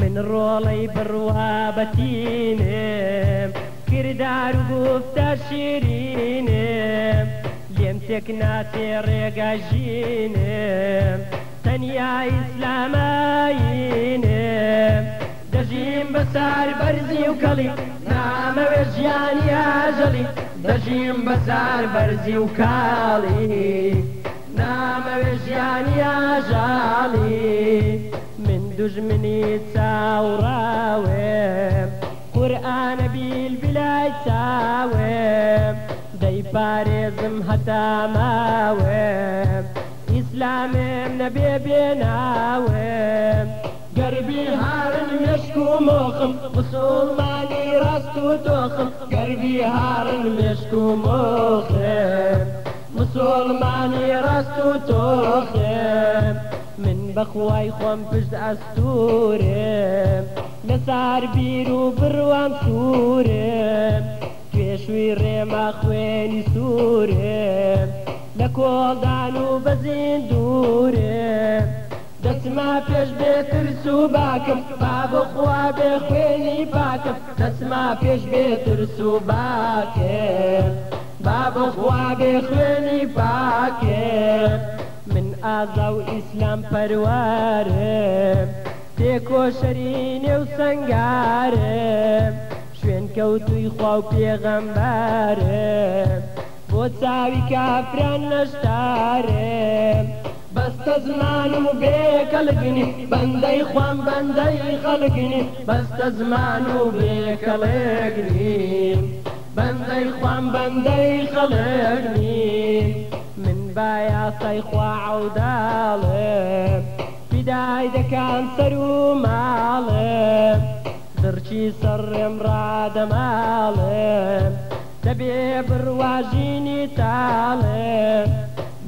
من ڕۆڵەی بڕوابەتینم کردار و گوفتە شیرینم لێم تێک ناچێ ڕێگەژینم تەنیا ئیسلامایینم دەژیم بەسار بەرزی و کەڵی نامەوێ ژیانی ئاژەڵی دەژیم بەسار بەرزی و کاڵی نامەوێ ژیانی ئاژاڵی من دوژمنی چاوڕاوێم قورئانە بیل بلای چاوێم دەیپارێزم هەتا ماوێم ئیسلامم نەبێ بێناوێم گەربی هارن مێشک و مۆخم مسڵمانی ڕاست و دۆخم گەربی هارن مێشک و مۆخم مسڵمانی ڕاست و تۆخم من بەخوای خۆم پشت ئەستورم لەسار بیر و بڕوام سوورم توێشوی ڕێما خوێنی سوورم لە کۆڵدان و بەزین دوورم دەچما پێش بێترس و باکم با بخوا بێ خوێنی پاکم دەچما پێش بێترس و باکم با بخوا بێ خوێنی پاکم من ئازا و ئیسلام پەروارم تێکۆشەرینێ و سەنگارم شوێن کەوتووی خوا و پێغەمبارم بۆ چاوی کافران نەشتارم بەستە زمان و بێکەڵگنی بەندەی خوام بەندەی خەڵگنی بەستە زمان و بێکەڵگنی بەندەی خوام بەندەی خەڵگنی من با یاسای خوا عەوداڵم فیدای دەکەم سەر و ماڵم دڕچی سەڕێم ڕادەماڵم دەبێ بڕواژینی تاڵم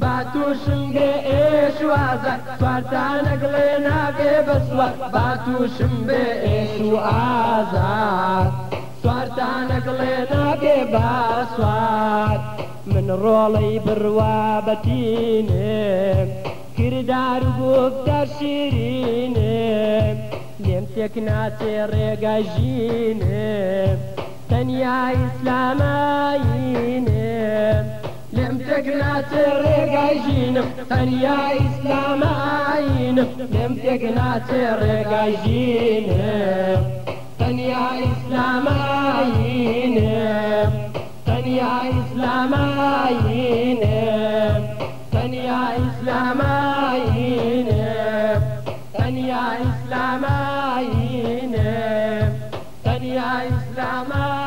با تووشم بێ ئێش و ئازار سوارتانەگڵێ نابێ بەسوار با تووشم بێ ئێش و ئازار سوارتانەگڵێ نابێ بەسوار من ڕۆڵەی بڕوابەتینم کردار و گوفتە شیرینم لێم تێک ناچێ ڕێگەژینم تەنیا ئیسلامایینم لێم تێک ناچێ ڕێگەژینم تەنیا ئیسلامایینم لێم تێک ناچێ ڕێگەژینم تەنیا ئیسلامایینم تەنیا ئیسلامایینم تەنیا ئیسلامایینم تەنیا ئیسلامایینم تەنیا ئیسلامایینم